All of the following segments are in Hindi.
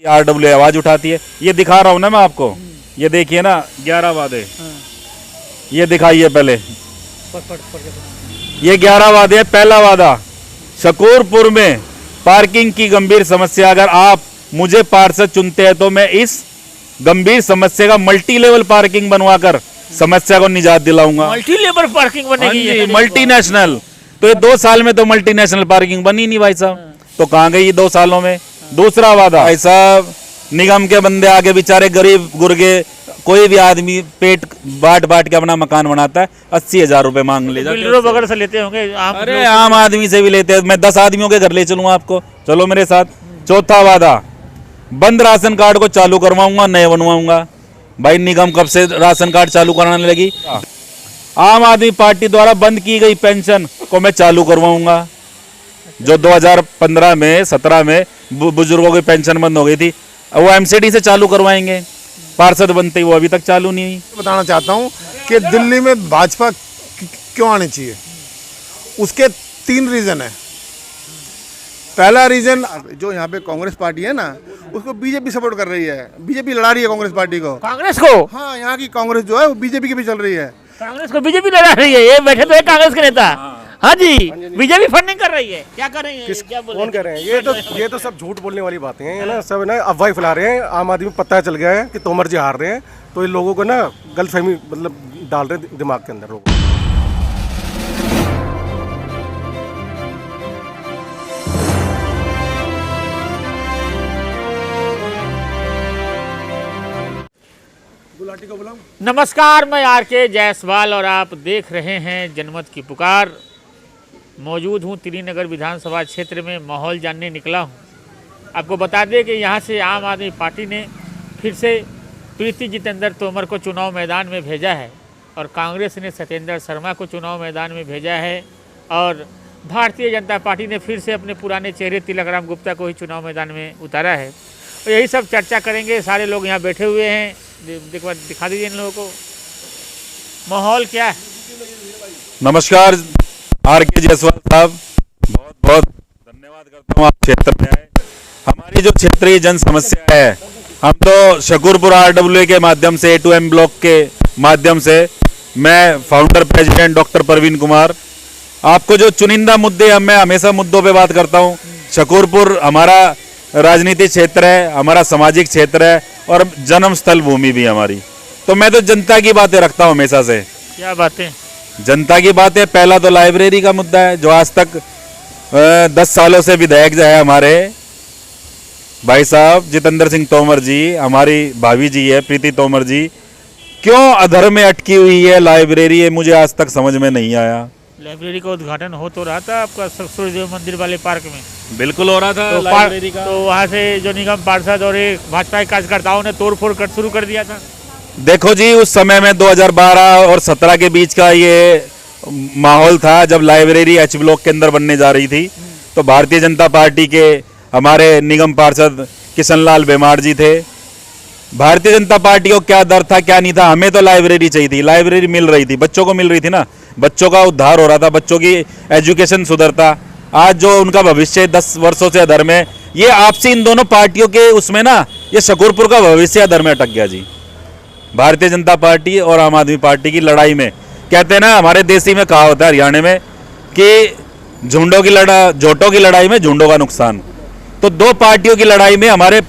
RWA आवाज उठाती है। ये दिखा रहा हूँ ना मैं आपको, ये देखिए ना 11 वादे, ये दिखाइए पहले। ये 11 वादे। पहला वादा, शकूरपुर में पार्किंग की गंभीर समस्या, अगर आप मुझे पार्षद चुनते हैं तो मैं इस गंभीर समस्या का मल्टी लेवल पार्किंग बनवाकर समस्या को निजात दिलाऊंगा। मल्टी लेवल पार्किंग बनेगी, मल्टीनेशनल। तो ये 2 साल में तो मल्टीनेशनल पार्किंग बनी नहीं भाई साहब, तो कहाँ गई 2 सालों में। दूसरा वादा, भाई साहब निगम के बंदे आगे बेचारे गरीब गुर्गे, कोई भी आदमी पेट बाट के अपना मकान बनाता है, 80,000 रुपए मांग ले जाते हैं। वगैरह से लेते होंगे। अरे आम आदमी से भी लेते हैं। मैं 10 आदमियों के घर ले चलूंगा आपको, चलो मेरे साथ। चौथा वादा, बंद राशन कार्ड को चालू करवाऊंगा, नए बनवाऊंगा। भाई निगम कब से राशन कार्ड चालू कराने लगी? आम आदमी पार्टी द्वारा बंद की गई पेंशन को मैं चालू करवाऊंगा। जो 2015 में 17 में बुजुर्गों की पेंशन बंद हो गई थी, वो MCD से चालू करवाएंगे। पार्षद बनते ही वो अभी तक चालू नहीं हुई। बताना चाहता हूँ कि दिल्ली में भाजपा क्यों आनी चाहिए, उसके 3 रीज़न है। पहला रीज़न, जो यहाँ पे कांग्रेस पार्टी है ना, उसको बीजेपी सपोर्ट कर रही है, बीजेपी लड़ा रही है कांग्रेस पार्टी को। कांग्रेस को? हाँ, यहाँ की कांग्रेस जो है वो बीजेपी के भी चल रही है। कांग्रेस को बीजेपी लड़ा रही है? ये बैठे तो है कांग्रेस के नेता। हाँ जी, बीजेपी फंडिंग कर रही है। क्या कर रही है? क्या बोल कौन कह रहे हैं? ये तो सब झूठ बोलने वाली बातें हैं ना, सब ना अफवाह फैला रहे हैं। आम आदमी को पता चल गया है कि तोमर जी हार रहे हैं, तो इन लोगों को ना गलतफहमी मतलब डाल रहे हैं दिमाग के अंदर लोग। नमस्कार, मैं RK जायसवाल और आप देख रहे हैं जनमत की पुकार। मौजूद हूँ त्रिनगर विधानसभा क्षेत्र में, माहौल जानने निकला हूँ। आपको बता दें कि यहाँ से आम आदमी पार्टी ने फिर से प्रीति जितेंद्र तोमर को चुनाव मैदान में भेजा है और कांग्रेस ने सत्येंद्र शर्मा को चुनाव मैदान में भेजा है और भारतीय जनता पार्टी ने फिर से अपने पुराने चेहरे तिलकराम गुप्ता को ही चुनाव मैदान में उतारा है। और यही सब चर्चा करेंगे। सारे लोग यहाँ बैठे हुए हैं, दिखा दीजिए इन लोगों को माहौल क्या है। नमस्कार RK जायसवाल साहब, बहुत बहुत धन्यवाद करता हूँ आप क्षेत्र में आए। हमारी जो क्षेत्रीय जन समस्या है, हम तो शकूरपुर RWA के माध्यम से A2M ब्लॉक के माध्यम से, मैं founder president doctor Parveen Kumar, आपको जो चुनिंदा मुद्दे, मैं हमेशा मुद्दों पे बात करता हूँ। शकूरपुर हमारा राजनीतिक क्षेत्र है, हमारा सामाजिक क्षेत्र है और जन्म स्थल भूमि भी हमारी। तो मैं तो जनता की बातें रखता हूँ हमेशा से। क्या बातें? जनता की बात है। पहला तो लाइब्रेरी का मुद्दा है, जो आज तक 10 सालों से विधायक जो है हमारे भाई साहब जितेंद्र सिंह तोमर जी, हमारी भाभी जी है प्रीति तोमर जी, क्यों अधर में अटकी हुई है लाइब्रेरी, है मुझे आज तक समझ में नहीं आया। लाइब्रेरी का उद्घाटन हो तो रहा था आपका सूर्यदेव मंदिर वाले पार्क में। बिल्कुल हो रहा था तो लाइब्रेरी का। तो वहाँ से जो निगम पार्षद और भाजपा के कार्यकर्ताओं ने तोड़फोड़ कर शुरू कर दिया था। देखो जी, उस समय में 2012 और 17 के बीच का ये माहौल था, जब लाइब्रेरी H ब्लॉक के अंदर बनने जा रही थी। तो भारतीय जनता पार्टी के हमारे निगम पार्षद किशनलाल बेमार जी थे। भारतीय जनता पार्टी को क्या डर था क्या नहीं था, हमें तो लाइब्रेरी चाहिए थी। लाइब्रेरी मिल रही थी, बच्चों को मिल रही थी ना, बच्चों का उद्धार हो रहा था, बच्चों की एजुकेशन सुधरता। आज जो उनका भविष्य 10 वर्षों से अधर में, ये आपसी इन दोनों पार्टियों के उसमें ना, ये शकूरपुर का भविष्य अधर में अटक गया जी। भारतीय जनता पार्टी और आम आदमी पार्टी की लड़ाई में, कहते हैं ना हमारे देसी में कहा होता है हरियाणा में कि झोटों की लड़ाई में झुंडों का नुकसान। तो 2 पार्टियों की लड़ाई में हमारे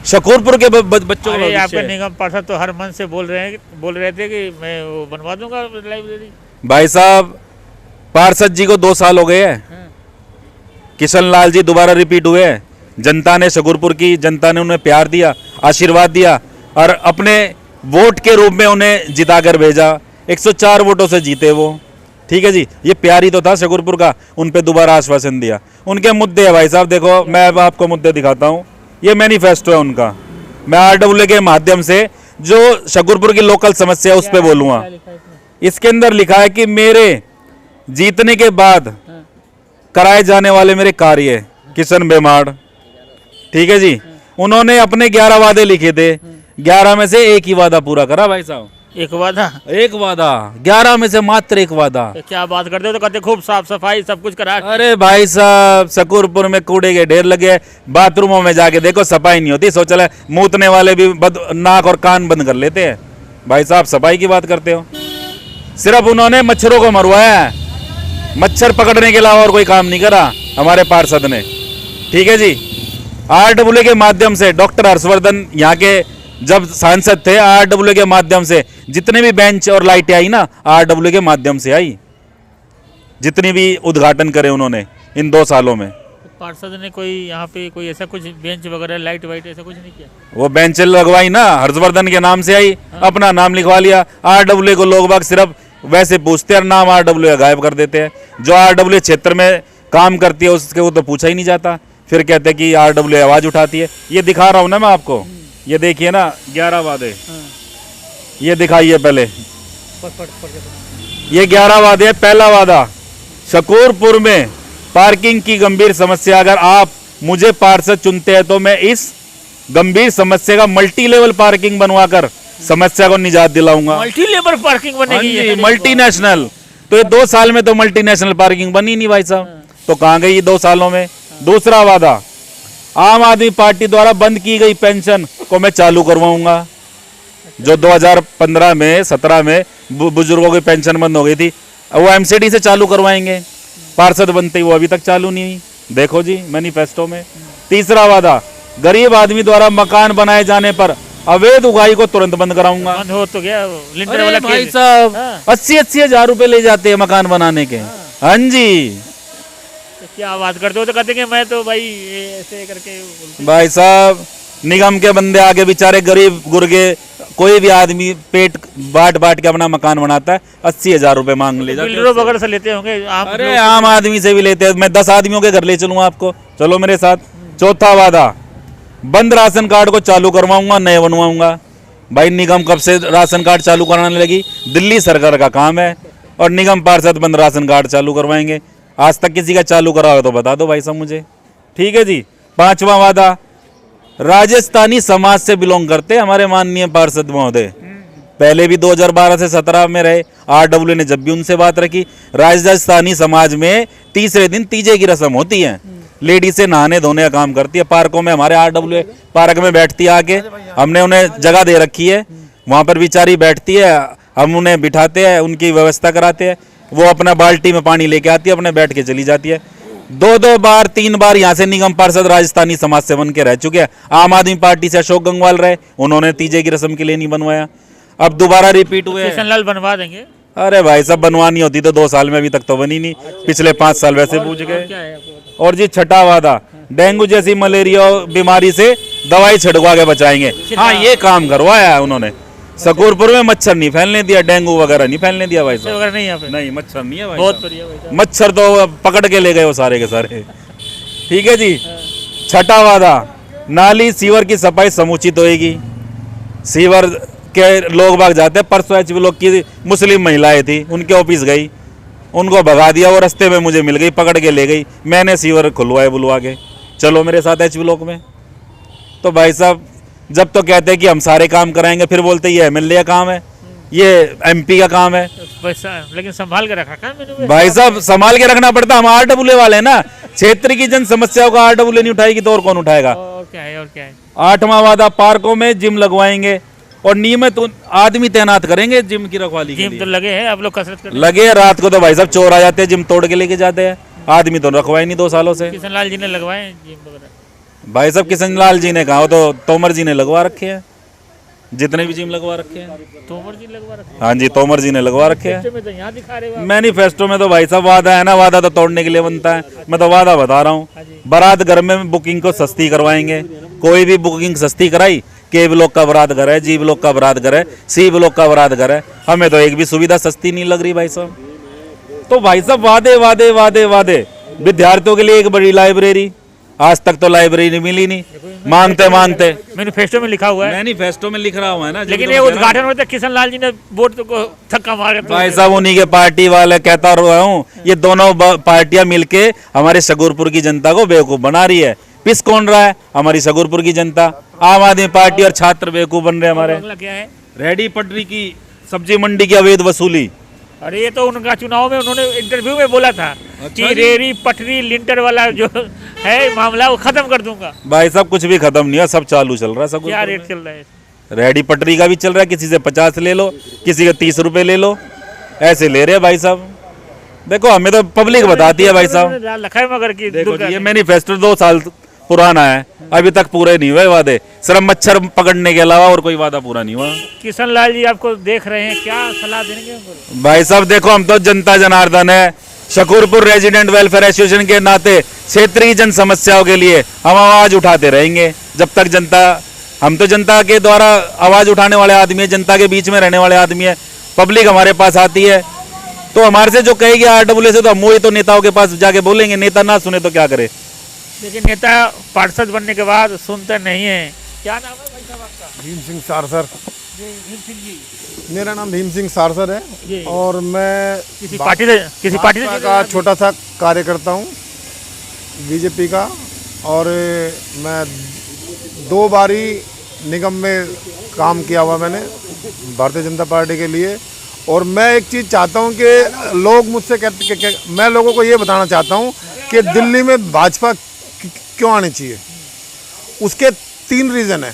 शकूरपुर के बच्चों को आपके निगम पार्षद तो हर मन से बोल रहे थे कि मैं वो बनवा दूंगा लाइब्रेरी। भाई साहब पार्षद जी को 2 साल हो गए हैं, किशन लाल जी दोबारा रिपीट हुए हैं। जनता ने, शकूरपुर की जनता ने उन्हें प्यार दिया, आशीर्वाद दिया और अपने वोट के रूप में उन्हें जिताकर भेजा। 104 वोटों से जीते वो, ठीक है जी। ये प्यार ही तो था शकूरपुर का, उन पे दोबारा आश्वासन दिया। उनके मुद्दे है भाई साहब, देखो मैं अब आपको मुद्दे दिखाता हूँ। ये मैनिफेस्टो है उनका, मैं RWA के माध्यम से जो शकूरपुर की लोकल समस्या है उस पर बोलूँगा। इसके अंदर लिखा है कि मेरे जीतने के बाद कराए जाने वाले मेरे कार्य, किशन बेमार, ठीक है जी, उन्होंने अपने 11 वादे लिखे थे, 11 में से एक ही वादा पूरा करा भाई साहब। एक वादा। एक वादा, 11 में से मात्र एक वादा। तो क्या बात करते हो, तो कहते खूब साफ सफाई सब कुछ करा। अरे भाई साहब, शकूरपुर में कूड़े के ढेर लगे हैं, बाथरूमों में जाके देखो सफाई नहीं होती। शौचालय मूतने वाले भी नाक और कान बंद कर लेते हैं। भाई साहब सफाई की बात करते हो। सिर्फ उन्होंने मच्छरों को मरवाया है, मच्छर पकड़ने के अलावा और कोई काम नहीं करा हमारे पार्षद ने। ठीक है जी, RWA के माध्यम से डॉक्टर हर्षवर्धन यहाँ के जब सांसद थे, RWA के माध्यम से जितने भी बेंच और लाइटें आई ना, RWA के माध्यम से आई। जितनी भी उद्घाटन करे उन्होंने इन 2 सालों में। पार्षद ने कोई यहाँ पे कोई ऐसा कुछ बेंच वगैरह लाइट वाइट ऐसा कुछ नहीं किया? वो बेंच लगवाई ना, हर्षवर्धन के नाम से आई। अपना नाम लिखवा लिया। RWA को लोग बाग सिर्फ वैसे पूछते हैं, नाम RWA गायब कर देते हैं। जो RWA क्षेत्र में काम करती है उसके वो तो पूछा ही नहीं जाता। फिर कहते हैं कि RWA आवाज उठाती है। ये दिखा रहा हूं ना मैं आपको, ये देखिए ना 11 वादे, ये दिखाइए पहले। ये 11 वादे। पहला वादा, शकूरपुर में पार्किंग की गंभीर समस्या, अगर आप मुझे पार्षद चुनते हैं तो मैं इस गंभीर समस्या का मल्टी लेवल पार्किंग बनवाकर समस्या को निजात दिलाऊंगा। मल्टी लेवल पार्किंग बनेगी? मल्टीनेशनल। तो ये 2 साल में तो मल्टीनेशनल पार्किंग बनी नहीं भाई साहब, तो कहां गई 2 सालों में। दूसरा वादा, आम आदमी पार्टी द्वारा बंद की गई पेंशन को मैं चालू करवाऊंगा। जो 2015 में 17 में बुजुर्गों की पेंशन बंद हो गई थी, वो MCD से चालू करवाएंगे। पार्षद बनते ही वो अभी तक चालू नहीं हुई, देखो जी मैनिफेस्टो में। तीसरा वादा, गरीब आदमी द्वारा मकान बनाए जाने पर अवैध उगाही को तुरंत बंद कराऊंगा। बंद हो तो गया लिंटर अरे वाला भाई केस। साहब, हाँ। 80-80 हजार रुपए ले जाते हैं मकान बनाने के। हाँ जी तो क्या बात करते हो, तो कहते कि मैं तो भाई ये ऐसे करके। भाई साहब, निगम के बंदे आगे बेचारे गरीब गुर्गे, कोई भी आदमी पेट बाट बाट के अपना मकान बनाता है, 80,000 रुपए मांग ले जाते बिल्डरों वगैरह से लेते होंगे आप? अरे आम आदमी से भी लेते हैं। मैं 10 आदमियों के घर ले चलूंगा आपको, चलो मेरे साथ। चौथा वादा, बंद राशन कार्ड को चालू करवाऊंगा, नए बनवाऊंगा। भाई निगम कब से राशन कार्ड चालू कराने लगी? दिल्ली सरकार का काम है, और निगम पार्षद बंद राशन कार्ड चालू करवाएंगे। आज तक किसी का चालू करा हो तो बता दो भाई साहब मुझे। ठीक है जी। 5वां वादा, राजस्थानी समाज से बिलोंग करते हमारे माननीय पार्षद महोदय, पहले भी 2012 से 17 में रहे। RWA ने जब भी उनसे बात रखी, राजस्थानी समाज में तीसरे दिन तीजे की रस्म होती है, लेडीज से नहाने धोने का काम करती है। पार्कों में हमारे RWA पार्क में बैठती है आके, हमने उन्हें जगह दे रखी है, वहाँ पर बेचारी बैठती है, हम उन्हें बिठाते हैं, उनकी व्यवस्था कराते हैं। वो अपना बाल्टी में पानी लेके आती है, अपने बैठ के चली जाती है। 2 बार 3 बार यहाँ से निगम पार्षद राजस्थानी समाज से बन के रह चुके हैं। आम आदमी पार्टी से अशोक गंगवाल रहे, उन्होंने तीजे की रस्म के लिए नहीं बनवाया, अब दोबारा रिपीट हुए। किशनलाल बनवा देंगे? अरे भाई साहब, बनवानी होती तो 2 साल में अभी तक तो बनी नहीं, पिछले 5 साल वैसे पूछ गए। क्या है आपको? और जी 6वां वादा, डेंगू जैसी मलेरिया बीमारी से दवाई छिड़कवा के बचाएंगे। हाँ, ये काम करवाया है उन्होंने। शकूरपुर में मच्छर नहीं फैलने दिया, डेंगू वगैरह नहीं फैलने दिया भाई साहब। वगैरह नहीं यहाँ पे? नहीं, मच्छर नहीं है भाई बहुत साहब। बढ़िया भाई साहब। मच्छर तो पकड़ के ले गए वो सारे के सारे। ठीक है जी। 6वां वादा, नाली सीवर की सफाई समुचित होएगी। सीवर के लोग भाग जाते हैं। परसों HB लोग की मुस्लिम महिलाएं थी, उनके ऑफिस गई, उनको भगा दिया, वो रास्ते में मुझे मिल गई, पकड़ के ले गई। मैंने सीवर खुलवाए बुलवा के, चलो मेरे साथ HB लोग में। तो भाई साहब, जब तो कहते हैं कि हम सारे काम कराएंगे, फिर बोलते ये MLA का काम है, ये MP का काम है। पैसा लेकिन संभाल के रखा मैंने भाई साहब, संभाल के रखना पड़ता। हम RWA वाले हैं ना, क्षेत्र की जन समस्याओं का RWA नहीं उठाएगी तो और कौन उठाएगा। और क्या है? 8वां वादा, पार्कों में जिम लगवाएंगे और नियमित आदमी तैनात करेंगे जिम की रखवाली के जिम लिए। तो लगे हैं, आप लोग कसरत करते लगे। रात को तो भाई साहब चोर आ जाते हैं, जिम तोड़ के लेके जाते हैं। आदमी तो रखवाए नहीं 2 सालों से। किशनलाल जी ने लगवाए जिम वगैरह? भाई साहब, किशनलाल जी ने कहा, वो तो तोमर जी ने लगवा रखे हैं, जितने भी जिम लगवा रखे हैं। तोमर जी लगवा रखे? हाँ जी, तोमर जी ने लगवा रखे हैं। में तो यहाँ दिखा रहे हो आप। मैनिफेस्टो में तो भाई साहब वादा है ना, वादा तो तोड़ने के लिए बनता है। मैं तो वादा बता रहा हूँ। बारात घर में बुकिंग को सस्ती करवाएंगे। कोई भी बुकिंग सस्ती कराई, K ब्लॉक का बारात घर है, G ब्लॉक का बारात घर है, C ब्लॉक का बारात घर है, हमें तो एक भी सुविधा सस्ती नहीं लग रही भाई साहब। तो भाई साहब, वादे वादे वादे वादे। विद्यार्थियों के लिए एक बड़ी लाइब्रेरी, आज तक तो लाइब्रेरी मिली नहीं, मांगते मांगते। मैनिफेस्टो में लिखा हुआ है, मैनिफेस्टो में लिख रहा हुआ है ना। लेकिन ये उद्घाटन होता किशनलाल जी ने वोट को धक्का मार के भाई साहब, उन्हीं के पार्टी वाले, कहता रहा हूँ, ये दोनों पार्टियां मिलके हमारे शकूरपुर की जनता को बेवकूफ बना रही है। पिस कौन रहा है? हमारी शकूरपुर की जनता। आम आदमी पार्टी और छात्र बेवकूफ बन रहे हमारे। क्या है? रेडी पटरी की सब्जी मंडी की अवैध वसूली। अरे ये तो उनका चुनाव में उन्होंने इंटरव्यू में बोला था कि रेहड़ी पटरी लिंटर वाला जो है मामला वो खत्म कर दूंगा। भाई साहब कुछ भी खत्म नहीं है, सब चालू चल रहा है। सब क्या रेट चल रहा है? रेहड़ी पटरी का भी चल रहा है, किसी से 50 ले लो, किसी के 30 रुपए ले लो, ऐसे ले रहे हैं भाई साहब। देखो हमें तो पब्लिक बताती है भाई साहब। लखा मगर की देखो जी, ये मैनिफेस्टो 2 साल पुराना है, अभी तक पूरे नहीं हुए वादे, सिर्फ मच्छर पकड़ने के अलावा और कोई वादा पूरा नहीं हुआ। किशन लाल जी आपको देख रहे हैं, क्या सलाह देंगे उनको? भाई साहब देखो, हम तो जनता जनार्दन है, शकूरपुर रेजिडेंट वेलफेयर एसोसिएशन के नाते क्षेत्रीय जन समस्याओं के लिए हम आवाज उठाते रहेंगे जब तक जनता, हम तो जनता के द्वारा आवाज उठाने वाले आदमी है, जनता के बीच में रहने वाले आदमी है। पब्लिक हमारे पास आती है तो हमारे से जो कहेगी RWA से, तो हम वही तो नेताओं के पास जाके बोलेंगे, नेता ना सुने तो क्या करे। लेकिन नेता पार्षद बनने के बाद सुनते नहीं है। क्या नाम है भाई साहब आपका? भीम सिंह सारसर। जी, भीम सिंह जी। मेरा नाम भीम सिंह सारसर जी। है और मैं किसी पार्टी से भाजपा का छोटा सा कार्यकर्ता हूँ बीजेपी का, और मैं 2 बारी निगम में काम किया हुआ मैंने भारतीय जनता पार्टी के लिए। और मैं एक चीज़ चाहता हूँ कि लोग मुझसे कहते, मैं लोगों को ये बताना चाहता हूँ कि दिल्ली में भाजपा क्यों आनी चाहिए। उसके 3 रीज़न है।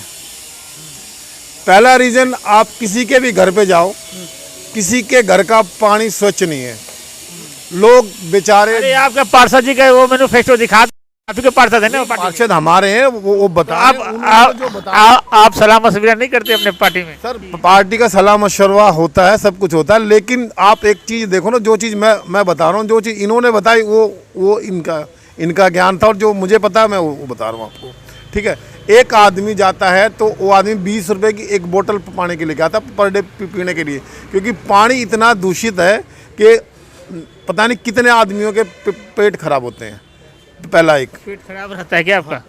पहला रीज़न, आप किसी के भी घर पे जाओ, किसी के घर का पानी स्वच्छ नहीं है, लोग बेचारे। अरे आपके पार्षद जी का वो मैनिफेस्टो दिखा, आपके पार्षद है ना? पार्षद हमारे हैं, वो बता आप सलाह मशविरा नहीं करते अपने पार्टी में? सर, पार्टी का सलाह मशवरा होता है, सब कुछ होता है, लेकिन आप एक चीज़ देखो ना, जो चीज़ मैं बता रहा हूँ, जो चीज़ इन्होंने बताई वो इनका ज्ञान था, और जो मुझे पता है मैं वो बता रहा हूँ आपको। ठीक है, एक आदमी जाता है तो वो आदमी 20 रुपए की एक बोतल पानी के लेके आता पर डे पीने के लिए, क्योंकि पानी इतना दूषित है कि पता नहीं कितने आदमियों के पेट खराब होते हैं। पहला एक पेट खराब रहता है क्या आपका?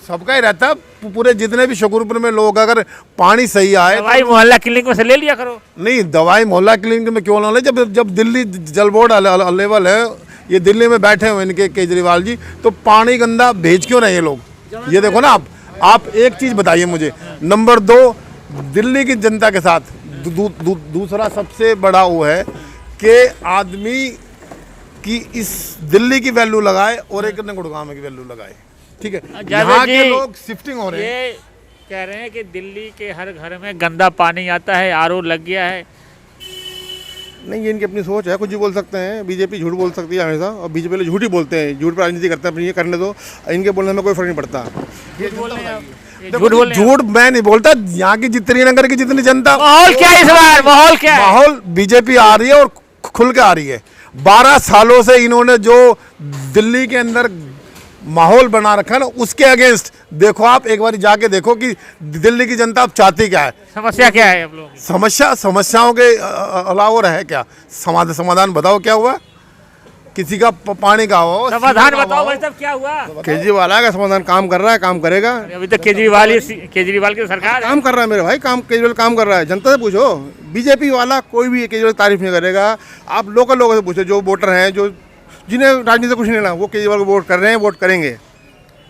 सबका ही रहता है, पूरे जितने भी शकूरपुर में लोग, अगर पानी सही आए। दवाई मोहल्ला क्लिनिक में से ले लिया करो। नहीं, दवाई मोहल्ला क्लिनिक में क्यों ना ले, जब दिल्ली जल बोर्ड लेवल है, ये दिल्ली में बैठे हुए इनके केजरीवाल जी, तो पानी गंदा भेज क्यों रहे ये लोग? ये देखो ना, आप एक चीज़ बताइए मुझे। नंबर 2, दिल्ली की जनता के साथ दूसरा सबसे बड़ा वो है कि आदमी कि इस दिल्ली की वैल्यू लगाए और एक ने गुड़गांव की वैल्यू लगाए। ठीक है, यहाँ के लोग शिफ्टिंग हो रहे हैं। ये कह रहे हैं कि दिल्ली के हर घर में गंदा पानी आता है, RO लग गया है। नहीं, ये इनकी अपनी सोच है, कुछ भी बोल सकते हैं। बीजेपी झूठ बोल सकती है हमेशा, और बीजेपी वाले झूठ ही बोलते हैं, झूठ पर राजनीति करते हैं। अपनी ये करने दो, इनके बोलने में कोई फर्क नहीं पड़ता। झूठ मैं नहीं बोलता, यहाँ की जितनी नगर की जितनी जनता। माहौल क्या है इस बार? माहौल क्या है? माहौल बीजेपी आ रही है और खुल के आ रही है। 12 सालों से इन्होंने जो दिल्ली के अंदर माहौल बना रखा है ना, उसके अगेंस्ट देखो, आप एक बार जाके देखो कि दिल्ली की जनता अब चाहती क्या है। समस्या क्या है आप लोगों की? समस्याओं के अलावा रहे क्या? समाधान बताओ क्या हुआ? किसी का पानी का हो, समाधान बताओ भाई साहब, क्या हुआ? केजरीवाल का समाधान काम कर रहा है, काम करेगा। अभी तक केजरीवाल की सरकार काम कर रहा है मेरे भाई, केजरीवाल काम कर रहा है। जनता से पूछो, बीजेपी वाला कोई भी केजरीवाल की तारीफ नहीं करेगा। आप लोकल लोगों से पूछो, जो वोटर हैं, जो जिन्हें राजनीति से कुछ नहीं लेना, वो केजरीवाल को वोट कर रहे हैं, वोट करेंगे।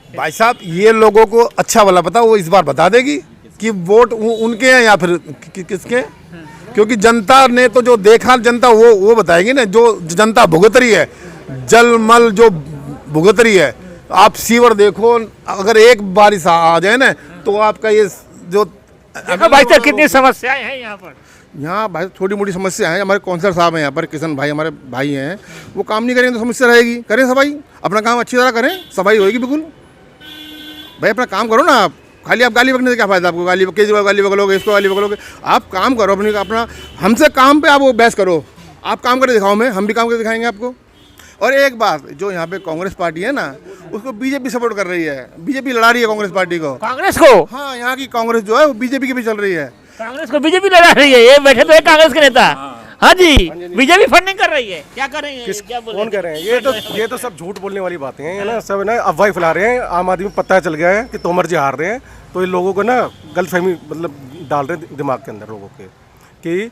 भाई साहब, ये लोगों को अच्छा वाला पता, वो इस बार बता देगी कि वोट उनके हैं या फिर किसके, क्योंकि जनता ने तो जो देखा, जनता वो बताएगी ना। जो जनता भुगत रही है, जल मल जो भुगत रही है, आप सीवर देखो, अगर एक बारिश आ जाए ना तो आपका ये जो भाई साहब कितनी समस्याएं हैं यहाँ पर। यहाँ भाई छोटी मोटी समस्या है। हमारे काउंसलर साहब हैं यहाँ पर, किशन भाई हमारे भाई हैं, वो काम नहीं करेंगे तो समस्या रहेगी। करें सफाई, अपना काम अच्छी तरह करें, सफाई होगी बिल्कुल। भाई अपना काम करो ना, आप खाली आप गाली बकने से क्या फायदा आपको? केजरीवाल गाली बकलोगे, इसको गाली बकलोगे, आप काम करो अपना हमसे काम पे आप वो बहस करो। आप काम करके दिखाओ, में हम भी काम करके दिखाएंगे आपको। और एक बात, जो यहाँ पे कांग्रेस पार्टी है ना, उसको बीजेपी सपोर्ट कर रही है। बीजेपी लड़ा रही है कांग्रेस पार्टी को। कांग्रेस को? हाँ, यहाँ की कांग्रेस जो है वो बीजेपी के भी चल रही है। कांग्रेस को बीजेपी लड़ा रही है? ये बैठे तो है कांग्रेस के नेता। हाँ जी, बीजेपी फंडिंग कर रही है। क्या कर रही है? क्या बोल कौन कह रहे हैं? ये तो सब झूठ बोलने वाली बातें हैं ना, सब ना अफवाह फैला रहे हैं। आम आदमी को पता चल गया है कि तोमर जी हार रहे हैं, तो इन लोगों को ना गलतफहमी मतलब डाल रहे हैं दिमाग के अंदर लोगों के कि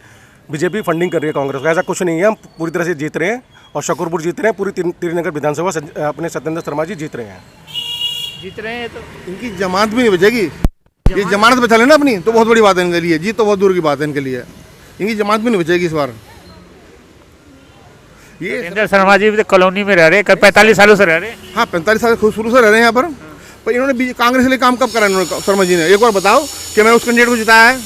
बीजेपी फंडिंग कर रही है कांग्रेस को। ऐसा कुछ नहीं है, हम पूरी तरह से जीत रहे हैं और शकूरपुर जीत रहे हैं। पूरी त्रिनगर विधानसभा अपने सत्येंद्र शर्मा जी जीत रहे हैं। जीत रहे हैं तो इनकी जमानत भी नहीं बचेगी। ये जमानत बचा लेना अपनी, तो बहुत बड़ी बात है इनके लिए। जीत तो बहुत दूर की बात है इनके लिए। इनकी जमानत भी नहीं बचेगी इस बार। ये जितेंद्र शर्मा जी भी तो कॉलोनी में रह रहे हैं, 45 सालों से रह रहे हैं। हाँ 45 साल शुरू से रह रहे हैं यहाँ पर इन्होंने कांग्रेस के लिए काम कब करा इन्होंने शर्मा जी ने? एक बार बताओ कि मैं उस कैंडिडेट को जिताया है।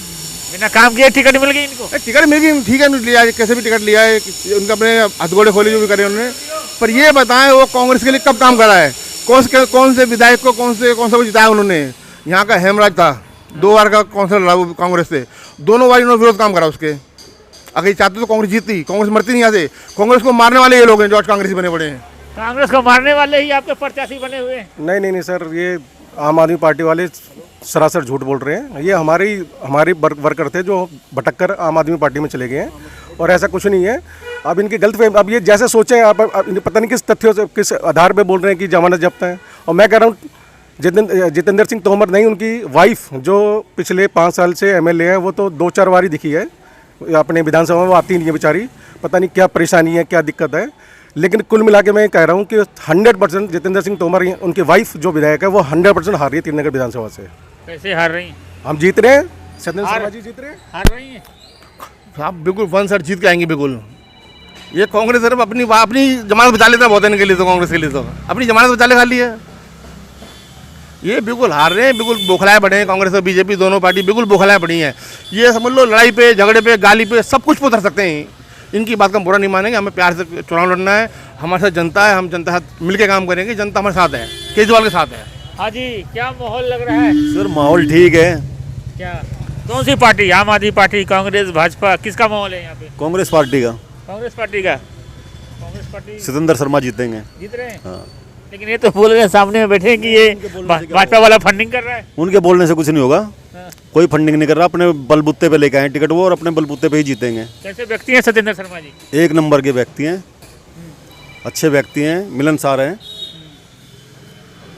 बिना काम किए टिकट मिल गई इनको। टिकट मिल गई, ठीक है, लिया है, कैसे भी टिकट लिया है, उनके अपने हथगोड़े खोले जो भी करे उन्होंने। पर ये बताएं वो कांग्रेस के लिए कब काम करा है? कौन से विधायक को कौन सा को जिताया उन्होंने? यहाँ का हेमराज था, 2 बार का काउंसिलर रहा वो कांग्रेस से, दोनों बार इन्होंने विरोध काम करा उसके। अगर ये चाहते तो कांग्रेस जीतती, कांग्रेस मरती नहीं यहाँ से। कांग्रेस को मारने वाले ये लोग हैं जो आज कांग्रेस बने पड़े हैं। कांग्रेस को मारने वाले ही आपके प्रत्याशी बने हुए हैं। नहीं सर, ये आम आदमी पार्टी वाले सरासर झूठ बोल रहे हैं। ये हमारे वर्कर थे जो भटक कर आम आदमी पार्टी में चले गए हैं और ऐसा कुछ नहीं है। अब इनकी गलत फहमी, अब ये जैसे सोचें आप पता नहीं किस तथ्यों से किस आधार पे बोल रहे हैं कि जमानत जब्त है। और मैं कह रहा हूँ जितेंद्र सिंह तोमर नहीं, उनकी वाइफ जो पिछले 5 साल से MLA है वो तो 2-4 बार ही दिखी है अपने विधानसभा में, वो आती नहीं है बेचारी, पता नहीं क्या परेशानी है क्या दिक्कत है। लेकिन कुल मिला के मैं कह रहा हूँ कि 100% जितेंद्र सिंह तोमर उनकी वाइफ जो विधायक है वो 100% हार रही है त्रिनगर विधानसभा से। कैसे हार रही हैं? हम जीत रहे हैं, सत्येंद्र शर्मा जी जीत रहे हैं। हार रही हैं। आप बिल्कुल 1 जीत के आएंगे बिल्कुल। ये कांग्रेस सिर्फ अपनी जमानत बचा लेता बहुत इनके लिए, तो कांग्रेस के लिए तो अपनी जमानत बचा ले खाली है। ये बिल्कुल हार रहे हैं, बिल्कुल बौखलाए पड़े हैं। कांग्रेस और बीजेपी दोनों पार्टी बिल्कुल बौखलाए पड़ी हैं। ये समझ लो लड़ाई पे, झगड़े पे, गाली पे, सब कुछ पे उतर सकते हैं। इनकी बात का हम बुरा नहीं मानेंगे। हमें प्यार से चुनाव लड़ना है, हमारे साथ जनता है, हम जनता के साथ मिलकर काम करेंगे। जनता हमारे साथ है, केजरीवाल के साथ है। हाँ जी, क्या माहौल लग रहा है? सर माहौल ठीक है। क्या कौन सी पार्टी? आम आदमी पार्टी, कांग्रेस, भाजपा, किसका माहौल है यहाँ पे? कांग्रेस पार्टी का। कांग्रेस पार्टी का। कांग्रेस पार्टी सत्येंद्र शर्मा जीतेंगे। जीत रहे हैं। हाँ। लेकिन ये तो बोल रहे हैं सामने में बैठे कि ये भाजपा वाला फंडिंग कर रहा है। उनके बोलने से कुछ नहीं होगा। हाँ। कोई फंडिंग नहीं कर रहा, अपने बलबूते पे लेके आए टिकट वो और अपने बलबूते पे ही जीतेंगे। कैसे व्यक्ति हैं सत्येंद्र शर्मा जी? 1 नंबर के व्यक्ति हैं, अच्छे व्यक्ति हैं, मिलनसार हैं।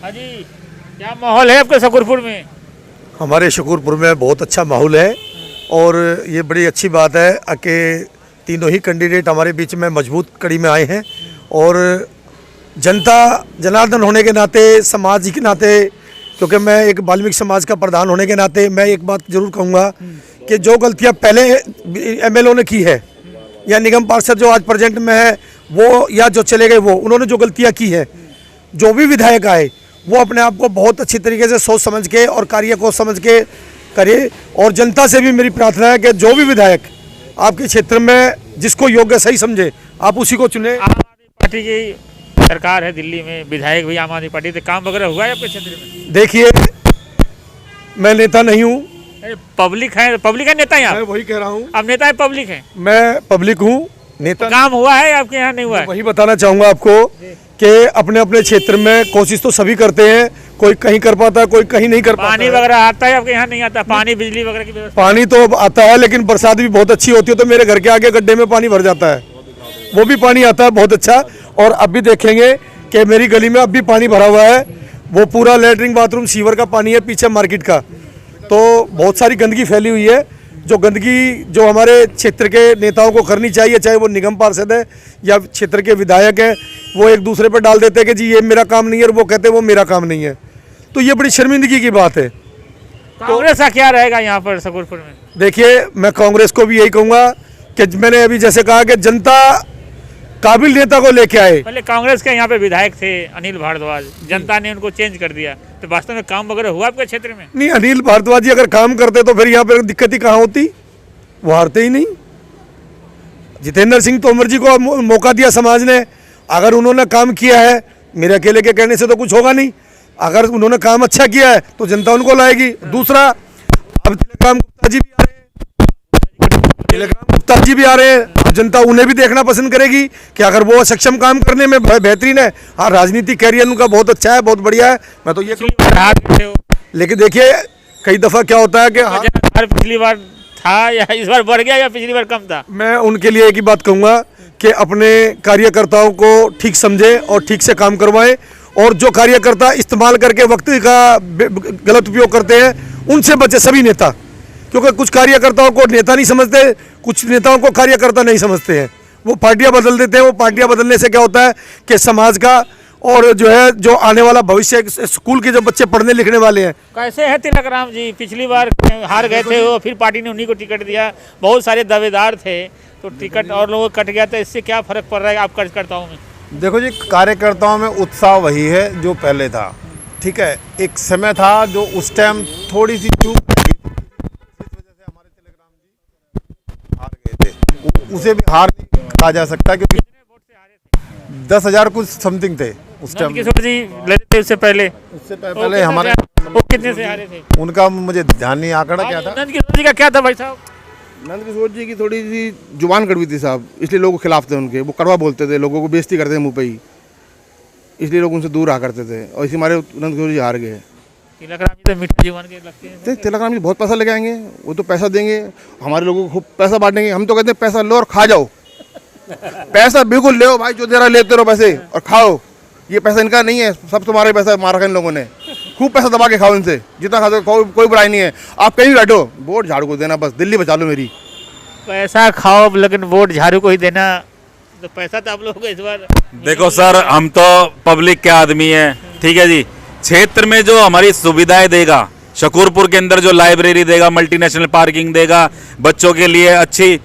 हाँ जी, क्या माहौल है आपके शकरपुर में? हमारे शकरपुर में बहुत अच्छा माहौल है और ये बड़ी अच्छी बात है कि तीनों ही कैंडिडेट हमारे बीच में मजबूत कड़ी में आए हैं। और जनता जनार्दन होने के नाते, समाज के नाते, क्योंकि मैं एक वाल्मीकि समाज का प्रधान होने के नाते मैं एक बात जरूर कहूँगा कि जो गलतियाँ पहले MLA ने की है या निगम पार्षद जो आज प्रेजेंट में है वो या जो चले गए वो, उन्होंने जो गलतियाँ की है, जो भी विधायक आए वो अपने आप को बहुत अच्छी तरीके से सोच समझ के और कार्य को समझ के करे। और जनता से भी मेरी प्रार्थना है कि जो भी विधायक आपके क्षेत्र में जिसको योग्य सही समझे आप उसी को चुने। आम आदमी पार्टी की सरकार है दिल्ली में, विधायक भी आम आदमी पार्टी से, काम वगैरह हुआ है आपके क्षेत्र में? देखिए, मैं नेता नहीं हूँ, पब्लिक है, पब्लिक है नेता यहाँ? मैं वही कह रहा हूँ, आप नेता है, पब्लिक है? मैं पब्लिक हूँ, नेता। काम हुआ है आपके यहाँ? नहीं हुआ है? वही बताना चाहूँगा आपको कि अपने अपने क्षेत्र में कोशिश तो सभी करते हैं, कोई कहीं कर पाता है, कोई कहीं नहीं कर पाता। पानी वगैरह आता है आपके यहाँ? नहीं आता पानी, बिजली वगैरह की व्यवस्था? पानी तो आता है, लेकिन बरसात भी बहुत अच्छी होती है तो मेरे घर के आगे गड्ढे में पानी भर जाता है, वो भी पानी आता है बहुत अच्छा। और अब भी देखेंगे कि मेरी गली में अब भी पानी भरा हुआ है, वो पूरा लेटरिन बाथरूम सीवर का पानी है पीछे मार्केट का। तो बहुत सारी गंदगी फैली हुई है, जो गंदगी जो हमारे क्षेत्र के नेताओं को करनी चाहिए, चाहे वो निगम पार्षद है या क्षेत्र के विधायक हैं, वो एक दूसरे पर डाल देते हैं कि जी ये मेरा काम नहीं है और वो कहते हैं वो मेरा काम नहीं है। तो ये बड़ी शर्मिंदगी की बात है। कांग्रेस का क्या रहेगा यहाँ पर शकरपुर में? देखिए, मैं कांग्रेस को भी यही कहूँगा कि मैंने अभी जैसे कहा कि जनता काबिल नेता को लेके आए। पहले कांग्रेस के यहाँ पे विधायक थे अनिल भारद्वाज, जनता ने उनको चेंज कर दिया, तो वास्तव में काम वगैरह हुआ आपके क्षेत्र में? नहीं, अनिल भारद्वाज जी अगर काम करते तो फिर यहाँ पर दिक्कत ही कहाँ होती, वो हारते ही नहीं। जितेंद्र सिंह तोमर जी को मौका दिया समाज ने, अगर उन्होंने काम किया है, मेरे अकेले के कहने से तो कुछ होगा नहीं, अगर उन्होंने काम अच्छा किया है तो जनता उनको लाएगी। दूसरा, अब तिलकराम गुप्ता जी भी आ रहे हैं, जनता उन्हें भी देखना पसंद करेगी कि अगर वो सक्षम काम करने में बेहतरीन है। हाँ, राजनीतिक कैरियर उनका बहुत अच्छा है, बहुत बढ़िया है, मैं तो ये कहूँ। लेकिन देखिए, कई दफा क्या होता है कि पिछली बार था या इस बार बढ़ गया या पिछली बार कम था? मैं उनके लिए एक ही बात कहूँगा कि अपने कार्यकर्ताओं को ठीक समझे और ठीक से काम करवाएं, और जो कार्यकर्ता इस्तेमाल करके वक्त का गलत उपयोग करते हैं उनसे बचे सभी नेता, क्योंकि कुछ कार्यकर्ताओं को नेता नहीं समझते, कुछ नेताओं को कार्यकर्ता नहीं समझते हैं, वो पार्टियां बदल देते हैं। वो पार्टियां बदलने से क्या होता है कि समाज का और जो है जो आने वाला भविष्य स्कूल के जो बच्चे पढ़ने लिखने वाले हैं। कैसे है तिलक राम जी? पिछली बार हार गए थे वो, फिर पार्टी ने उन्हीं को टिकट दिया, बहुत सारे दावेदार थे, तो टिकट और लोगों को कट गया, तो इससे क्या फर्क पड़ रहा है आप कार्यकर्ताओं में? देखो जी, कार्यकर्ताओं में उत्साह वही है जो पहले था। ठीक है, एक समय था जो उस टाइम थोड़ी सी चूक रह गई थी, जिस वजह से हमारे तिलक राम जी हार गए थे। उसे भी हार नहीं कहा जा सकता क्योंकि 10,000 कुछ समथिंग थे उस टाइम। किशोर जी लड़े थे उससे पहले पहले हमारे वो कितने से हारे थे? उनका मुझे ध्यान नहीं, आंकड़ा क्या था। नंद किशोर जी का क्या था भाई साहब? नंद किशोर जी की थोड़ी सी जुबान कड़वी थी साहब, इसलिए लोग खिलाफ थे उनके, वो कड़वा बोलते थे, लोगों को बेइज्जती करते थे मुंह पे ही, इसलिए लोग उनसे दूर रहा करते थे, और इसी हमारे नंद किशोर जी हार गए। तिलक राम जी तो मीठे जीवन के लगते हैं। तिलक राम जी बहुत पैसा लेके आएंगे, वो तो पैसा देंगे, हमारे लोगों को खूब पैसा बांटेंगे। हम तो कहते हैं पैसा लो और खा जाओ, पैसा बिल्कुल ले भाई, जो दे रहा लेते रहो पैसे और खाओ। ये पैसा इनका नहीं है, सब तुम्हारे पैसा मारा है इन लोगों ने, खूब पैसा दबा के खाओ इनसे, जितना खा दो, कोई बुराई नहीं है। आप कहीं भी बैठो, वोट झाड़ू को देना, बस दिल्ली बचा लो मेरी। पैसा खाओ लेकिन वोट झाड़ू को ही देना, तो पैसा तो आप लोगों को इस बार। देखो सर, हम तो पब्लिक के आदमी हैं, ठीक है जी। क्षेत्र में जो हमारी सुविधाएं देगा, शकूरपुर के अंदर जो लाइब्रेरी देगा, मल्टीनेशनल पार्किंग देगा, बच्चों के लिए अच्छी,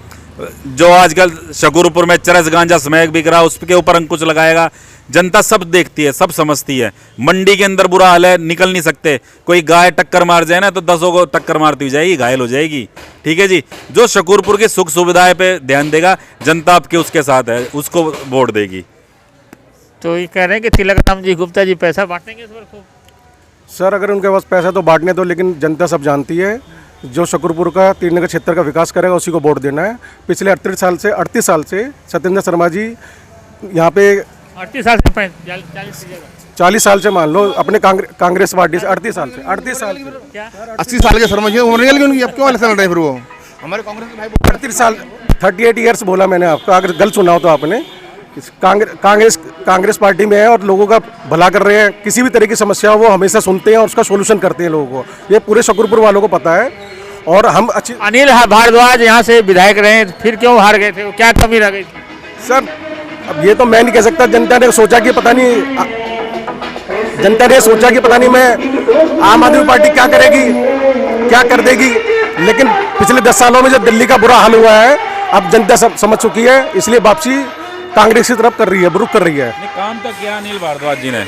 जो आजकल शकूरपुर में चरस गांजा स्मैक बिक रहा है उसके ऊपर अंकुश लगाएगा। जनता सब देखती है, सब समझती है। मंडी के अंदर बुरा हाल है, निकल नहीं सकते, कोई गाय टक्कर मार जाए ना तो 10 को टक्कर मारती हुई जाएगी, घायल हो जाएगी। ठीक है जी, जो शकूरपुर की सुख सुविधाएं पे ध्यान देगा, जनता आपके उसके साथ है, उसको वोट देगी। तो ये कह रहे हैं कि तिलक राम जी गुप्ता जी पैसा बांटेंगे इस बार खूब? सर अगर उनके पास पैसा तो बांटने दो, लेकिन जनता सब जानती है, जो शकूरपुर का त्रिनगर क्षेत्र का विकास करेगा उसी को वोट देना है। पिछले 38 साल से सत्येंद्र शर्मा जी यहाँ पे 38 साल से 40 साल से मान लो अपने कांग्रेस पार्टी से 38 साल से 80 साल के शर्मा जी उम्र निकल गई उनकी, अब क्यों इलेक्शन लड़ रहे हैं फिर वो? हमारे कांग्रेस के भाई 38 साल 38 ईयर्स बोला मैंने आपको, अगर गलत सुना हो तो आपने। कांग्रेस पार्टी में है और लोगों का भला कर रहे हैं, किसी भी तरह की समस्या हो वो हमेशा सुनते हैं और उसका सोल्यूशन करते हैं लोगों को, ये पूरे शकूरपुर वालों को पता है। और हम अच्छी अनिल भारद्वाज यहाँ से विधायक रहे, फिर क्यों हार गए थे? वो क्या कमी रह गई थी? सर अब ये तो मैं नहीं कह सकता, जनता ने सोचा कि पता नहीं, जनता ने सोचा कि पता नहीं मैं आम आदमी पार्टी क्या करेगी, क्या कर देगी, लेकिन पिछले 10 सालों में जो दिल्ली का बुरा हाल हुआ है अब जनता सब समझ चुकी है, इसलिए वापसी कांग्रेस की तरफ कर रही है, रुख कर रही है। काम तो किया अनिल भारद्वाज जी ने,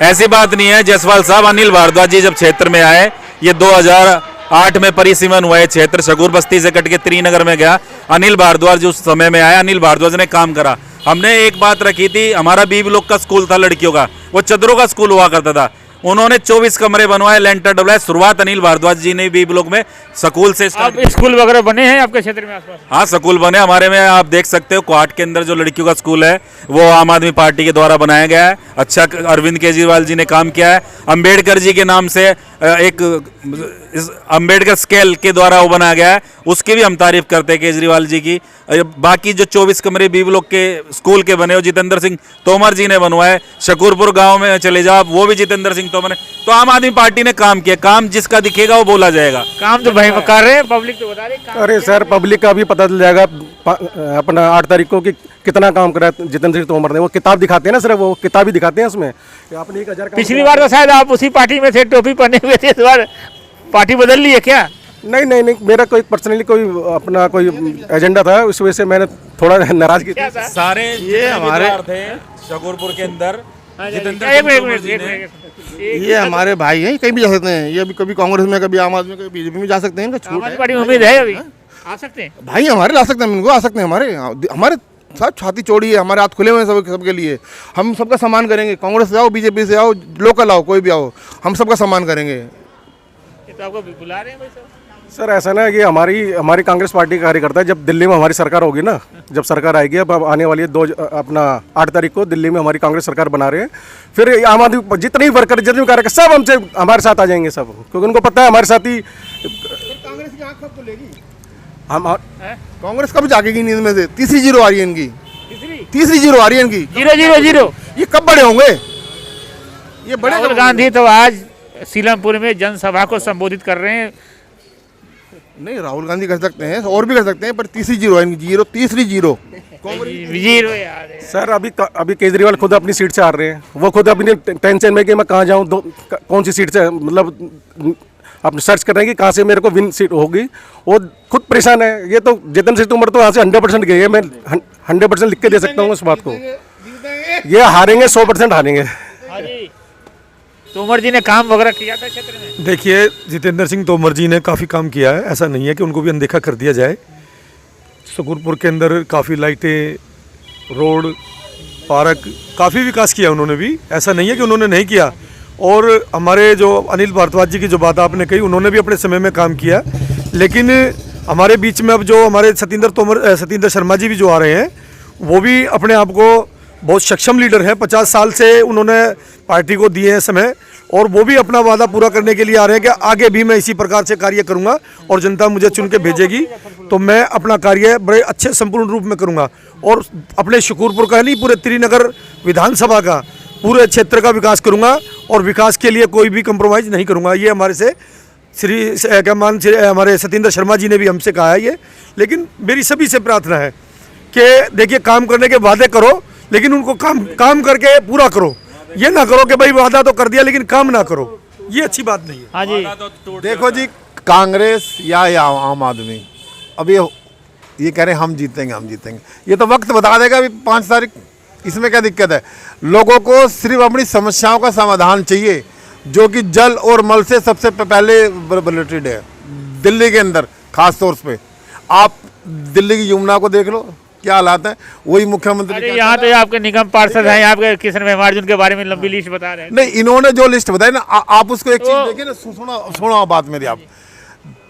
ऐसी बात नहीं है जायसवाल साहब। अनिल भारद्वाज जी जब क्षेत्र में आए, ये 2008 में परिसीमन हुआ है क्षेत्र, शकूर बस्ती से कट के त्रिनगर में गया। अनिल भारद्वाज जी उस समय में आया, अनिल भारद्वाज ने काम करा। हमने एक बात रखी थी, हमारा बी ब्लॉक का स्कूल था लड़कियों का, वो चदरों का स्कूल हुआ करता था, उन्होंने 24 कमरे बनवाए, लेंटर डबलाए। शुरुआत अनिल भारद्वाज जी ने बी ब्लॉक में स्कूल से अब स्कूल वगैरह बने हैं आपके क्षेत्र में आसपास? हाँ, स्कूल बने हमारे में, आप देख सकते हो। क्वाट के अंदर जो लड़कियों का स्कूल है वो आम आदमी पार्टी के द्वारा बनाया गया है, अच्छा अरविंद केजरीवाल जी ने काम किया है। अंबेडकर जी के नाम से एक अंबेडकर स्केल के द्वारा वो बनाया गया है, उसकी भी हम तारीफ करते हैं केजरीवाल जी की। बाकी जो 24 कमरे बी ब्लॉक के स्कूल के बने हो जितेंद्र सिंह तोमर जी ने बनवाए। शकूरपुर गांव में चले जाओ, वो भी जितेंद्र सिंह तोमर ने। तो आम आदमी पार्टी ने काम किया, काम जिसका दिखेगा वो बोला जाएगा। काम तो भाई कर रहे हैं, पब्लिक तो बता रही। अरे सर पब्लिक का भी पता चल जाएगा अपना 8 तारीख को कि कितना काम करा जितेंद्र सिंह तोमर ने। वो किताब दिखाते हैं ना, सिर्फ वो किताब ही दिखाते हैं उसमें कि आपने 1000 पिछली बार तो शायद आप उसी पार्टी में थे, टोपी पहने हुए थे, इस बार पार्टी बदल ली है क्या? नहीं, मेरा कोई पर्सनली कोई अपना कोई एजेंडा था, उस वजह से मैंने थोड़ा नाराजगी थी। सारे ये हमारे थे शकूरपुर के अंदर, ये हमारे भाई हैं, कहीं भी जा सकते हैं, ये अभी कभी कांग्रेस में, कभी आम आदमी, कभी बीजेपी में जा सकते हैं, इनका छूट है। पार्टी में उम्मीद है अभी आ सकते हैं भाई, हमारे ला सकते हैं, इनको आ सकते हैं, हमारे साथ छाती चौड़ी है, हमारे हाथ खुले हुए हैं सबके लिए। हम सबका सम्मान करेंगे, कांग्रेस से आओ, बीजेपी से आओ, लोकल आओ, कोई भी आओ, हम सबका सम्मान करेंगे। तो आपको बुला रहे हैं भाई साहब? सर ऐसा ना कि हमारी कांग्रेस पार्टी का कार्यकर्ता है, जब दिल्ली में हमारी सरकार होगी ना, जब सरकार आएगी, अब आने वाली है 8 तारीख को दिल्ली में हमारी कांग्रेस सरकार बना रहे हैं, फिर आम आदमी जितने भी वर्कर जितने भी कार्यकर्ता सब हमसे हमारे साथ आ जाएंगे सब, क्योंकि उनको पता है हमारे साथ ही कांग्रेस की आंख कब खुलेगी? हम कांग्रेस कब जागेगी नींद में से? तीसरी जीरो आ रही है इनकी, तीसरी जीरो आ रही है इनकी, 0-0-0। ये कब बड़े होंगे? ये बड़े राहुल गांधी तो आज सीलमपुर में जनसभा को संबोधित कर रहे हैं, नहीं, राहुल गांधी कर सकते हैं और भी कर सकते हैं, पर तीसरी जीरो है इनकी, जीरो, तीसरी जीरो। जीरो यार है। सर अभी केजरीवाल खुद अपनी सीट से हार रहे हैं, वो खुद अपनी टेंशन में कि मैं कहाँ जाऊँ, कौन सी सीट से, मतलब आप सर्च कर रहे हैं कि कहाँ से मेरे को विन सीट होगी, वो खुद परेशान है। ये तो जितन सिंह तोमर तो यहाँ से 100% गए हैं, मैं 100% लिख के दे सकता हूँ उस बात को। ये हारेंगे, 100% हारेंगे। हाँ जी, तोमर जी ने काम वगैरह किया था क्षेत्र में। देखिए, जितेंद्र सिंह तोमर जी ने काफ़ी काम किया है, ऐसा नहीं है कि उनको भी अनदेखा कर दिया जाए। शकूरपुर के अंदर काफ़ी लाइटें, रोड, पार्क, काफ़ी विकास किया उन्होंने भी, ऐसा नहीं है कि उन्होंने नहीं किया। और हमारे जो अनिल भारद्वाज जी की जो बात आपने कही, उन्होंने भी अपने समय में काम किया। लेकिन हमारे बीच में अब जो हमारे सतिंदर शर्मा जी भी जो आ रहे हैं, वो भी अपने आप को बहुत सक्षम लीडर है। 50 साल से उन्होंने पार्टी को दिए हैं समय, और वो भी अपना वादा पूरा करने के लिए आ रहे हैं कि आगे भी मैं इसी प्रकार से कार्य करूंगा और जनता मुझे चुन के भेजेगी तो मैं अपना कार्य बड़े अच्छे संपूर्ण रूप में करूंगा। और अपने शकूरपुर का नहीं, पूरे त्रिनगर विधानसभा का, पूरे क्षेत्र का विकास करूंगा, और विकास के लिए कोई भी कंप्रोमाइज़ नहीं करूंगा। ये हमारे से हमारे सतिंदर शर्मा जी ने भी हमसे कहा है ये। लेकिन मेरी सभी से प्रार्थना है कि देखिए, काम करने के वादे करो, लेकिन उनको काम करके पूरा करो। ये ना करो कि भाई वादा तो कर दिया लेकिन काम ना करो, ये अच्छी बात नहीं है। हाँ जी, देखो जी, कांग्रेस या आम आदमी, अब ये कह रहे हैं हम जीतेंगे, ये तो वक्त बता देगा। अभी 5 तारीख, इसमें क्या दिक्कत है? लोगों को सिर्फ अपनी समस्याओं का समाधान चाहिए, जो कि जल और मल से सबसे पहले रिलेटेड है। दिल्ली के अंदर खास तौर पे आप दिल्ली की यमुना को देख लो, क्या हालात है। वही मुख्यमंत्री, अरे यहाँ तो आपके निगम पार्षद हैं, यहाँ के किशन मेहमार्जुन के बारे में लंबी लिस्ट बता रहे हैं। नहीं, इन्होंने जो लिस्ट बताई ना, आप उसको एक चीज देखिए ना, सुनो बात मेरी। आप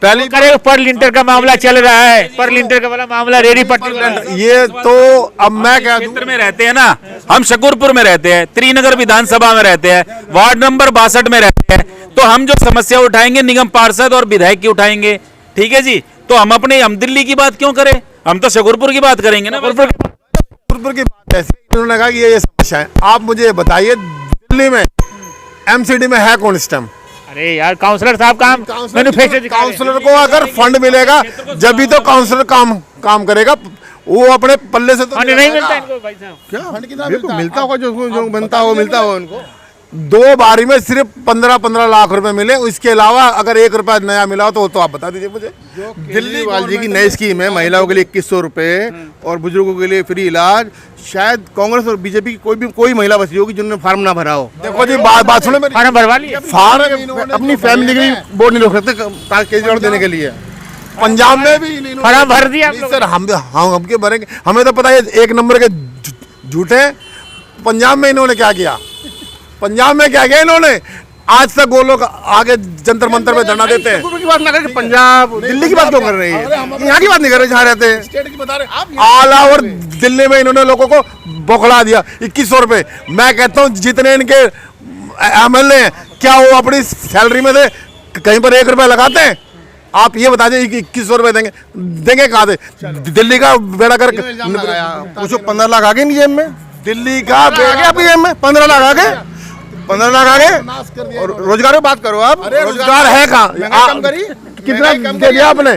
पहली करे पर लिंटर का मामला चल रहा है, पर लिंटर का वाला मामला रेडी पट्टी वाला। ये तो अब मैं क्या क्षेत्र में रहते हैं ना, हम शकूरपुर में रहते हैं, त्रिनगर विधानसभा में रहते हैं, वार्ड नंबर 62 में रहते हैं, तो हम जो समस्या उठाएंगे निगम पार्षद और विधायक की उठाएंगे, ठीक है जी। तो हम दिल्ली की बात क्यों करें, हम तो शकूरपुर की बात करेंगे ना। शकूरपुर की बात ऐसी, इन्होंने कहा कि ये समस्या है। आप मुझे बताइए, दिल्ली में एमसीडी में है कौन इस टाइम? अरे यार, काउंसलर साहब काम मैन्युफैक्चर दिखा रहे हैं। काउंसलर को अगर फंड मिलेगा जब भी तो काउंसलर काम करेगा, वो अपने पल्ले से तो फंड नहीं मिलता इनको भाई साहब। क्या फंड कितना मिलता होगा? जो बनता हो मिलता हो उनको। 2 बारी में सिर्फ 15 लाख रुपए मिले। इसके अलावा अगर 1 रुपया नया मिला हो तो आप बता दीजिए मुझे। दिल्ली वाली की नई स्कीम है, महिलाओं के लिए 2100 रुपए और बुजुर्गों के लिए फ्री इलाज। शायद कांग्रेस और बीजेपी की कोई महिला बची होगी जिन्होंने फार्म ना भरा हो। देखो जी, बात सुनो मेरी। फार्म भरवा लिया, फार्म अपनी फैमिली के वोट नहीं रोक सकते केजरीवाल देने के लिए। पंजाब में भी फार्म भर दिया आप लोगों सर। हम के भरेंगे, हमें तो पता है 1 नंबर के झूठे। पंजाब में इन्होंने क्या किया? पंजाब में क्या किया इन्होंने? आज तक वो लोग आगे जंतर मंतर पे धरना देते हैं। की बात ना करके पंजाब दिल्ली की बात क्यों कर रही है? यहाँ की बात नहीं कर रहे जहाँ रहते हैं। स्टेट की बता रहे ऑल ओवर दिल्ली में इन्होंने लोगों को बौखला दिया। 2100 रुपए। मैं कहता हूँ जितने इनके एमएलए हैं, क्या वो अपनी सैलरी में से कहीं पर 1 रुपया लगाते हैं? आप ये बता दीजिए, 2100 रुपए देंगे कहाँ से? दिल्ली का बेड़ा कर पूछो, 15 लाख आ गए जेब में। दिल्ली का आपकी जेब में 15 लाख आ गए, 15 लाख आ गए। और रोजगार की बात करो आप। रोजगार है कहाँ? कम करी, कितना दे दिया आपने?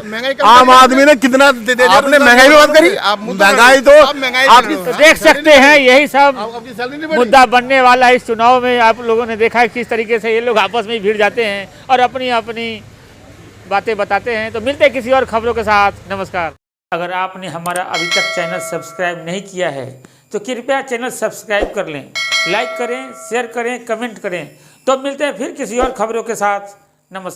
आम आदमी ने कितना दे दिया? आपने महंगाई में बात करी। आप महंगाई तो आप देख सकते हैं, यही सब मुद्दा बनने वाला है इस चुनाव में। आप लोगों ने देखा है किस तरीके से ये लोग आपस में भिड़ जाते हैं और अपनी अपनी बातें बताते हैं। तो मिलते हैं किसी और खबरों के साथ। नमस्कार। अगर आपने हमारा अभी तक चैनल सब्सक्राइब नहीं किया है तो कृपया चैनल सब्सक्राइब कर लें, लाइक करें, शेयर करें, कमेंट करें। तो मिलते हैं फिर किसी और खबरों के साथ। नमस्कार।